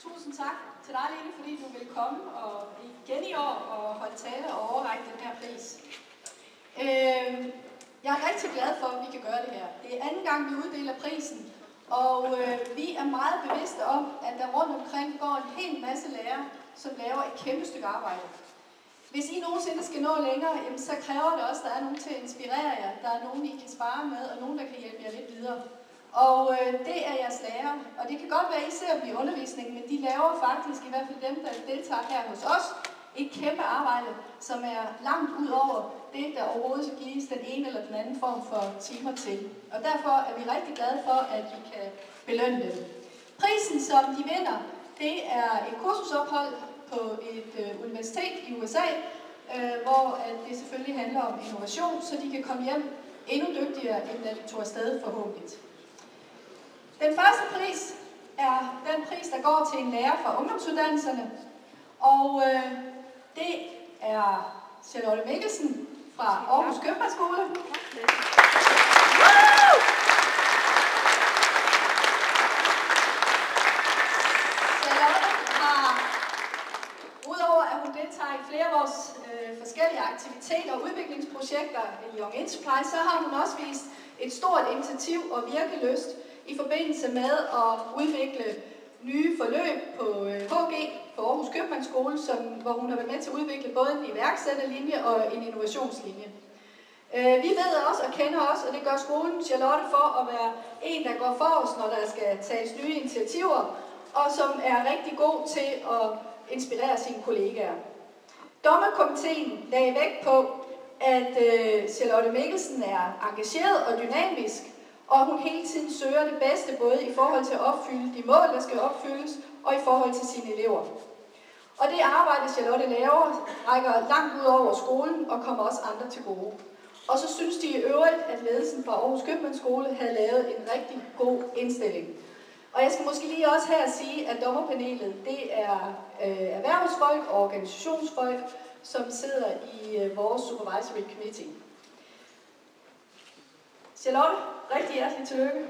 Tusind tak til dig, Lene, fordi du vil komme og igen i år og holde tale og overrække den her pris. Jeg er rigtig glad for, at vi kan gøre det her. Det er anden gang, vi uddeler prisen, og vi er meget bevidste om, at der rundt omkring går en hel masse lærere, som laver et kæmpe stykke arbejde. Hvis I nogensinde skal nå længere, så kræver det også, at der er nogen til at inspirere jer. Der er nogen, I kan spare med, og nogen, der kan hjælpe jer lidt videre. Og det er jeres lærere. Og det kan godt være, at I ser dem i undervisningen, men de laver faktisk, i hvert fald dem, der deltager her hos os, et kæmpe arbejde, som er langt ud over det, der overhovedet skal gives den ene eller den anden form for timer til. Og derfor er vi rigtig glade for, at vi kan belønne dem. Prisen, som de vinder, det er et kursusophold på et universitet i USA, hvor det selvfølgelig handler om innovation, så de kan komme hjem endnu dygtigere, end da de tog afsted forhåbentlig. Den første pris er den pris, der går til en lærer fra ungdomsuddannelserne, og det er Charlotte Mikkelsen fra Aarhus Købmandsskole. Charlotte har, udover at hun deltager i flere af vores forskellige aktiviteter og udviklingsprojekter i Young Enterprise, så har hun også vist et stort initiativ og virkelyst i forbindelse med at udvikle nye forløb på HG, på Aarhus Købmandsskole, hvor hun har været med til at udvikle både en iværksætterlinje og en innovationslinje. Vi ved også og kender også, og det gør skolen, Charlotte for at være en, der går forrest, når der skal tages nye initiativer, og som er rigtig god til at inspirere sine kollegaer. Dommerkomiteen lagde vægt på, at Charlotte Mikkelsen er engageret og dynamisk, og hun hele tiden søger det bedste, både i forhold til at opfylde de mål, der skal opfyldes, og i forhold til sine elever. Og det arbejde, Charlotte laver, rækker langt ud over skolen og kommer også andre til gode. Og så synes de i øvrigt, at ledelsen fra Aarhus Købmandsskole havde lavet en rigtig god indstilling. Og jeg skal måske lige også her sige, at dommerpanelet, det er erhvervsfolk og organisationsfolk, som sidder i vores Supervisory Committee. Charlotte, rigtig hjertelig tillykke.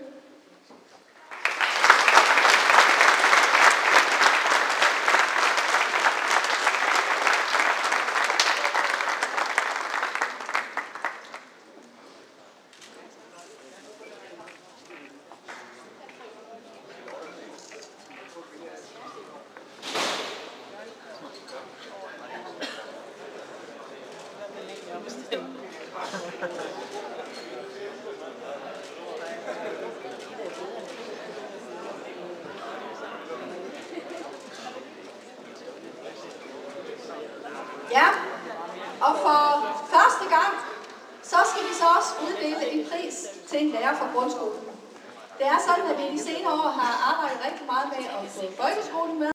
Ja, og for første gang, så skal vi så også uddele en pris til en lærer fra grundskolen. Det er sådan, at vi i de senere år har arbejdet rigtig meget med at få folkeskolen med.